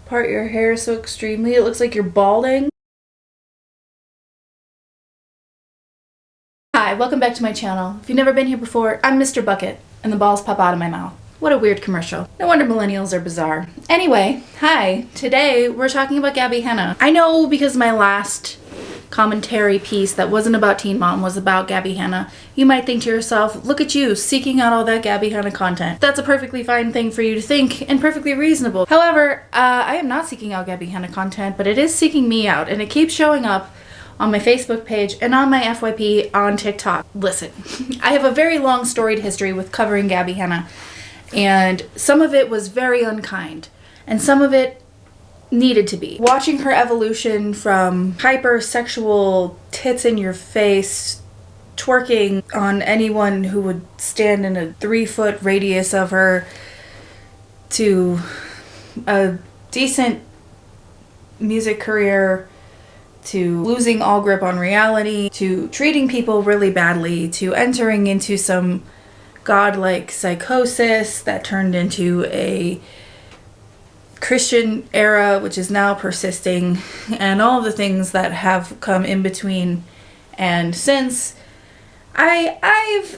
part your hair so extremely it looks like you're balding. Hi, welcome back to my channel. If you've never been here before, I'm Mr. Bucket, and the balls pop out of my mouth. What a weird commercial. No wonder millennials are bizarre. Anyway, hi. Today we're talking about gabbie henna. I know because my last commentary piece that wasn't about Teen Mom was about gabbie henna. You might think to yourself, look at you seeking out all that gabbie henna content. That's a perfectly fine thing for you to think and perfectly reasonable. However, I am not seeking out gabbie henna content, but it is seeking me out, and it keeps showing up on my Facebook page and on my FYP on TikTok. Listen, I have a very long storied history with covering gabbie henna, and some of it was very unkind, and some of it needed to be. Watching her evolution from hypersexual tits in your face, twerking on anyone who would stand in a 3-foot radius of her, to a decent music career, to losing all grip on reality, to treating people really badly, to entering into some godlike psychosis that turned into a Christian era, which is now persisting, and all the things that have come in between and since. I've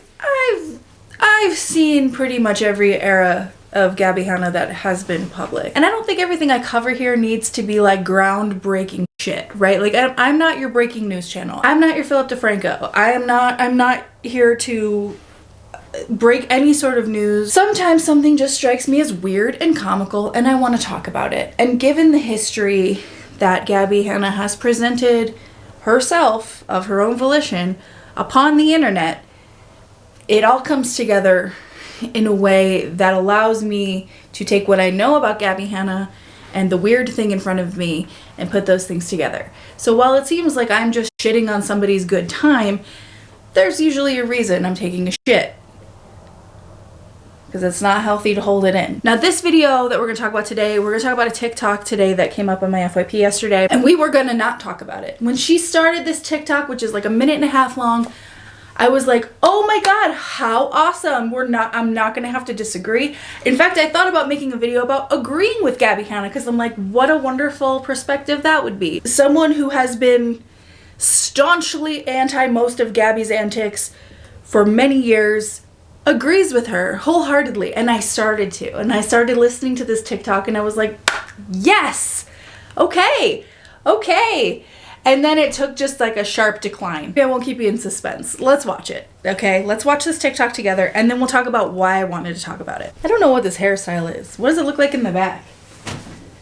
seen pretty much every era of gabbie henna that has been public, and I don't think everything I cover here needs to be like groundbreaking shit, right? Like I'm not your breaking news channel. I'm not your Philip DeFranco. I'm not here to break any sort of news. Sometimes something just strikes me as weird and comical, and I want to talk about it. And given the history that gabbie henna has presented herself of her own volition upon the internet, it all comes together in a way that allows me to take what I know about gabbie henna and the weird thing in front of me and put those things together. So while it seems like I'm just shitting on somebody's good time, there's usually a reason I'm taking a shit, because it's not healthy to hold it in. Now this video that we're gonna talk about today, we're gonna talk about a TikTok today that came up on my FYP yesterday, and we were gonna not talk about it. When she started this TikTok, which is like 1.5 minutes long, I was like, oh my god, how awesome. I'm not gonna have to disagree. In fact, I thought about making a video about agreeing with gabbie henna, because I'm like, what a wonderful perspective that would be. Someone who has been staunchly anti most of Gabbie's antics for many years agrees with her wholeheartedly, and I started to, and I started listening to this TikTok, and I was like, yes, okay, and then it took just like a sharp decline. I won't keep you in suspense. Let's watch it, okay? Let's watch this TikTok together, and then we'll talk about why I wanted to talk about it. I don't know what this hairstyle is. What does it look like in the back?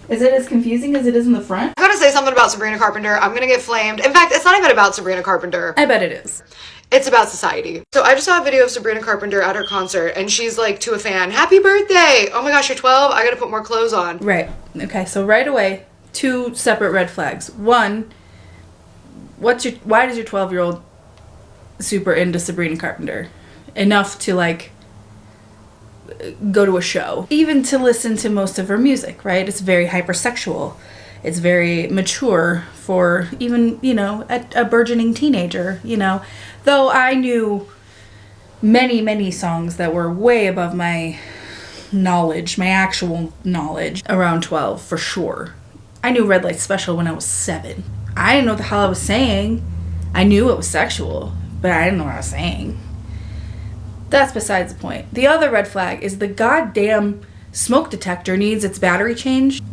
Is it as confusing as it is in the front? I'm gonna say something about Sabrina Carpenter. I'm gonna get flamed. In fact, it's not even about Sabrina Carpenter. I bet it is. It's about society. So I just saw a video of Sabrina Carpenter at her concert, and she's like to a fan, happy birthday! Oh my gosh, you're 12? I gotta put more clothes on. Right. Okay, so right away, 2 separate red flags. One, why does your 12-year-old super into Sabrina Carpenter? Enough to like go to a show. Even to listen to most of her music, right? It's very hypersexual. It's very mature for even, you know, a burgeoning teenager, you know. Though I knew many, many songs that were way above my knowledge, my actual knowledge, around 12 for sure. I knew Red Light Special when I was 7. I didn't know what the hell I was saying. I knew it was sexual, but I didn't know what I was saying. That's besides the point. The other red flag is the goddamn smoke detector needs its battery changed.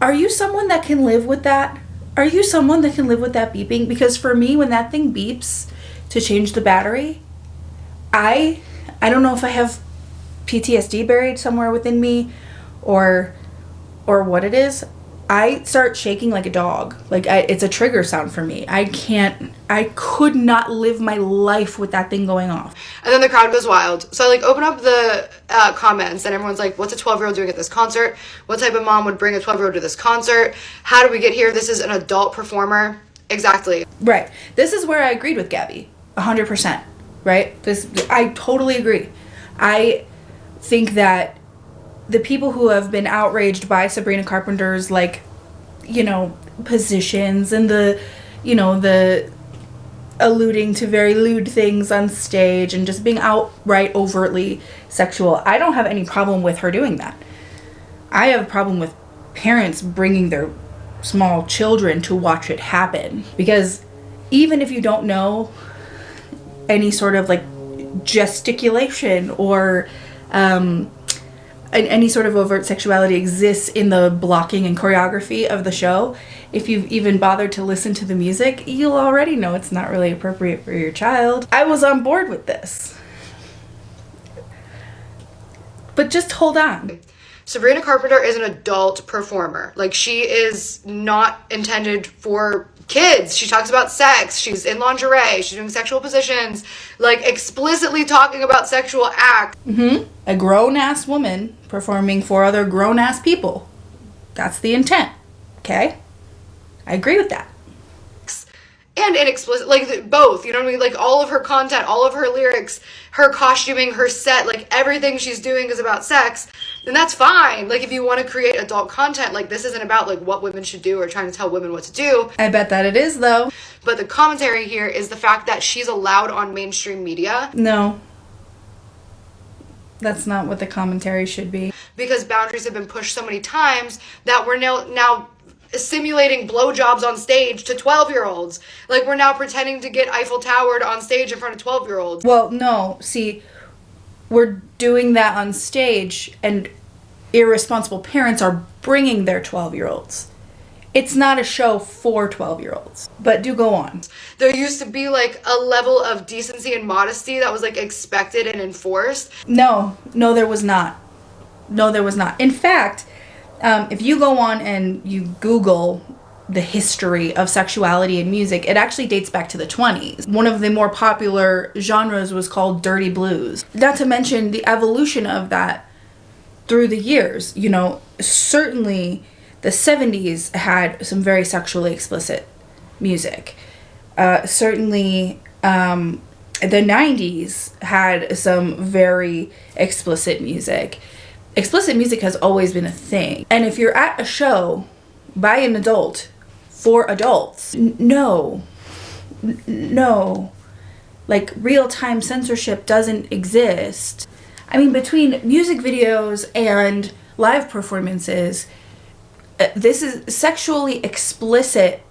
Are you someone that can live with that? Are you someone that can live with that beeping? Because for me, when that thing beeps to change the battery, I don't know if I have PTSD buried somewhere within me or what it is. I start shaking like a dog. Like it's a trigger sound for me. I could not live my life with that thing going off. And then the crowd goes wild. So I like open up the comments, and everyone's like, what's a 12-year-old doing at this concert? What type of mom would bring a 12-year-old to this concert? How did we get here? This is an adult performer. Exactly. Right. This is where I agreed with Gabbie. 100%. Right? I totally agree. I think that the people who have been outraged by Sabrina Carpenter's, like, you know, positions and the alluding to very lewd things on stage and just being outright overtly sexual, I don't have any problem with her doing that. I have a problem with parents bringing their small children to watch it happen. Because even if you don't know any sort of like gesticulation or any sort of overt sexuality exists in the blocking and choreography of the show, if you've even bothered to listen to the music, you'll already know it's not really appropriate for your child. I was on board with this. But just hold on. Sabrina Carpenter is an adult performer. Like, she is not intended for kids. She talks about sex. She's in lingerie. She's doing sexual positions. Like, explicitly talking about sexual acts. A grown-ass woman performing for other grown-ass people. That's the intent. Okay? I agree with that. And inexplicit, like, both, you know what I mean? Like, all of her content, all of her lyrics, her costuming, her set, like, everything she's doing is about sex, then that's fine. Like, if you want to create adult content, like, this isn't about, like, what women should do or trying to tell women what to do. I bet that it is, though. But the commentary here is the fact that she's allowed on mainstream media. No. That's not what the commentary should be. Because boundaries have been pushed so many times that we're now simulating blowjobs on stage to 12-year-olds. Like, we're now pretending to get Eiffel Towered on stage in front of 12-year-olds. Well, no. See, we're doing that on stage, and irresponsible parents are bringing their 12-year-olds. It's not a show for 12-year-olds. But do go on. There used to be, like, a level of decency and modesty that was, like, expected and enforced. No, there was not. No, there was not. In fact, if you go on and you Google the history of sexuality in music, it actually dates back to the 20s. One of the more popular genres was called dirty blues. Not to mention the evolution of that through the years. You know, certainly the 70s had some very sexually explicit music. Certainly the 90s had some very explicit music. Explicit music has always been a thing. And if you're at a show by an adult for adults, no. Like, real-time censorship doesn't exist. I mean, between music videos and live performances, this is sexually explicit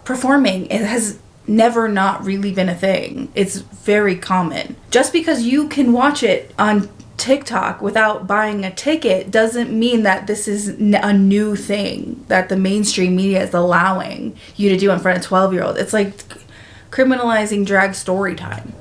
performing. It has never not really been a thing. It's very common. Just because you can watch it on TikTok without buying a ticket doesn't mean that this is a new thing that the mainstream media is allowing you to do in front of 12-year-olds. It's like criminalizing drag story time,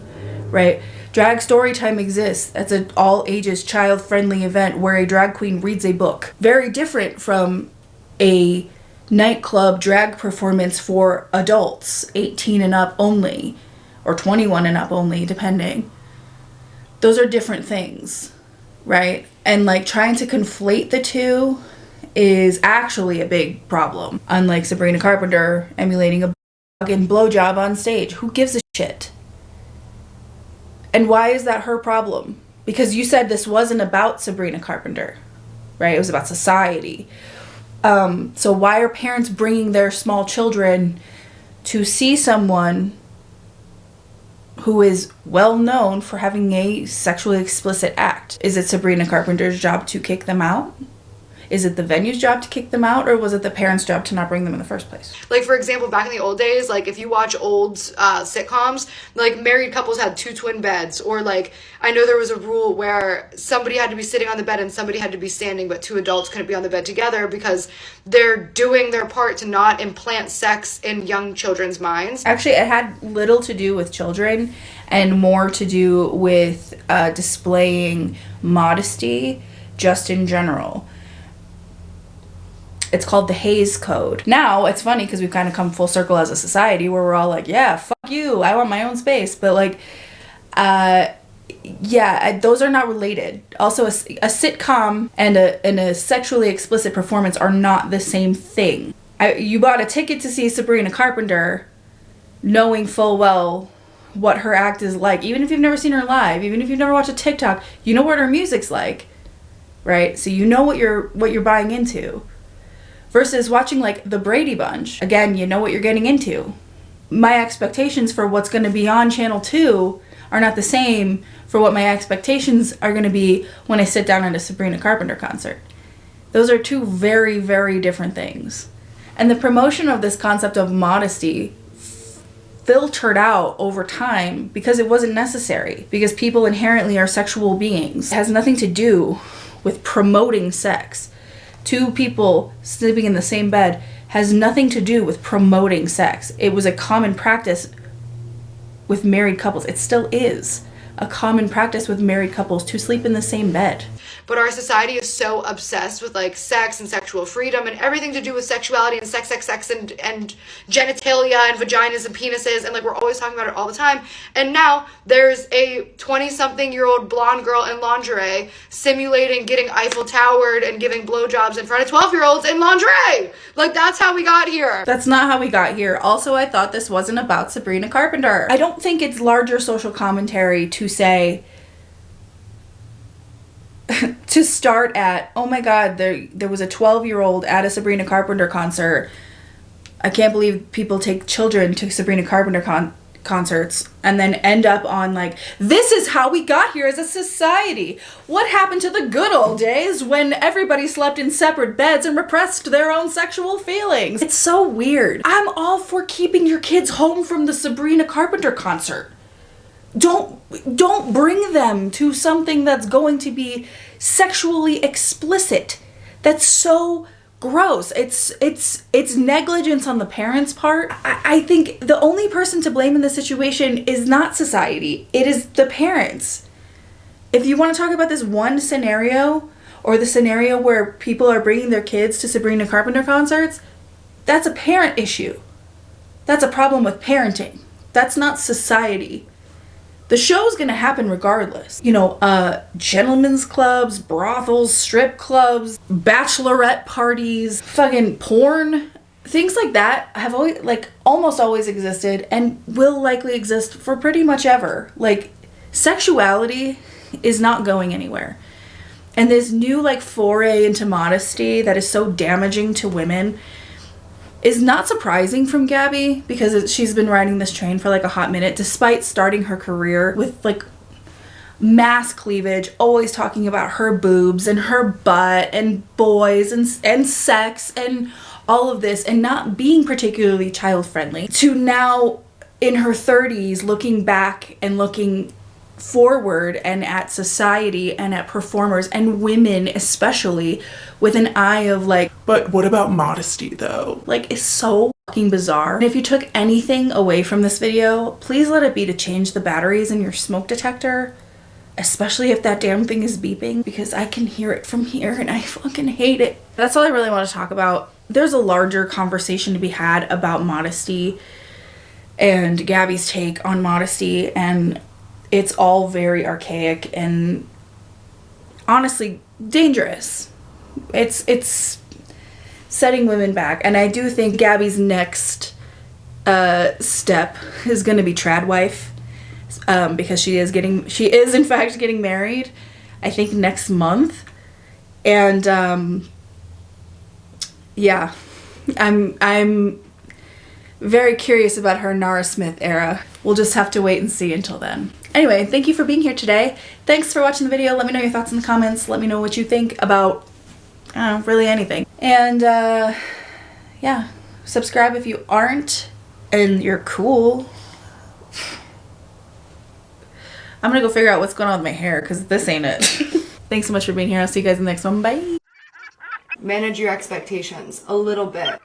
right? Drag story time exists. That's an all-ages, child-friendly event where a drag queen reads a book. Very different from a nightclub drag performance for adults, 18 and up only, or 21 and up only, depending. Those are different things, right? And, like, trying to conflate the two is actually a big problem. Unlike Sabrina Carpenter emulating a fucking blowjob on stage. Who gives a shit? And why is that her problem? Because you said this wasn't about Sabrina Carpenter, right? It was about society. So why are parents bringing their small children to see someone who is well known for having a sexually explicit act? Is it Sabrina Carpenter's job to kick them out? Is it the venue's job to kick them out, or was it the parents' job to not bring them in the first place? Like, for example, back in the old days, like, if you watch old sitcoms, like, married couples had 2 twin beds, or, like, I know there was a rule where somebody had to be sitting on the bed and somebody had to be standing, but 2 adults couldn't be on the bed together because they're doing their part to not implant sex in young children's minds. Actually, it had little to do with children and more to do with displaying modesty just in general. It's called the Hays Code. Now, it's funny because we've kind of come full circle as a society where we're all like, yeah, fuck you, I want my own space. But, like, those are not related. Also, a sitcom and a sexually explicit performance are not the same thing. You bought a ticket to see Sabrina Carpenter knowing full well what her act is like. Even if you've never seen her live, even if you've never watched a TikTok, you know what her music's like, right? So you know what you're buying into. Versus watching, like, the Brady Bunch. Again, you know what you're getting into. My expectations for what's going to be on Channel 2 are not the same for what my expectations are going to be when I sit down at a Sabrina Carpenter concert. Those are two very, very different things. And the promotion of this concept of modesty filtered out over time because it wasn't necessary. Because people inherently are sexual beings. It has nothing to do with promoting sex. Two people sleeping in the same bed has nothing to do with promoting sex. It was a common practice with married couples. It still is a common practice with married couples to sleep in the same bed. But our society is so obsessed with like sex and sexual freedom and everything to do with sexuality and sex and genitalia and vaginas and penises, and like we're always talking about it all the time. And now there's a 20-something-year-old blonde girl in lingerie simulating getting Eiffel Towered and giving blowjobs in front of 12-year-olds in lingerie. Like, that's how we got here. That's not how we got here. Also, I thought this wasn't about Sabrina Carpenter. I don't think it's larger social commentary to say, to start at, oh my god, there was a 12-year-old at a Sabrina Carpenter concert. I can't believe people take children to Sabrina Carpenter concerts and then end up on like, this is how we got here as a society. What happened to the good old days when everybody slept in separate beds and repressed their own sexual feelings? It's so weird. I'm all for keeping your kids home from the Sabrina Carpenter concert. Don't bring them to something that's going to be sexually explicit. That's so gross. It's negligence on the parents' part. I think the only person to blame in this situation is not society. It is the parents. If you want to talk about this one scenario, or the scenario where people are bringing their kids to Sabrina Carpenter concerts, that's a parent issue. That's a problem with parenting. That's not society. The show's gonna happen regardless. You know, gentlemen's clubs, brothels, strip clubs, bachelorette parties, fucking porn, things like that have always, like, almost always existed and will likely exist for pretty much ever. Like, sexuality is not going anywhere. And this new, like, foray into modesty that is so damaging to women is not surprising from Gabbie, because she's been riding this train for like a hot minute, despite starting her career with like mass cleavage, always talking about her boobs and her butt and boys and sex and all of this, and not being particularly child friendly, to now in her 30s looking back and looking forward and at society and at performers and women especially with an eye of like, but what about modesty though? Like, it's so fucking bizarre. And if you took anything away from this video, please let it be to change the batteries in your smoke detector, especially if that damn thing is beeping, because I can hear it from here and I fucking hate it. That's all I really want to talk about. There's a larger conversation to be had about modesty and Gabbie's take on modesty, and it's all very archaic and honestly dangerous. It's setting women back. And I do think Gabbie's next step is going to be trad wife, because she is in fact getting married, I think next month. And yeah, I'm very curious about her Nara Smith era. We'll just have to wait and see until then. Anyway, thank you for being here today. Thanks for watching the video. Let me know your thoughts in the comments. Let me know what you think about, I don't know, really anything. And yeah, subscribe if you aren't and you're cool. I'm gonna go figure out what's going on with my hair, because this ain't it. Thanks so much for being here. I'll see you guys in the next one. Bye. Manage your expectations a little bit.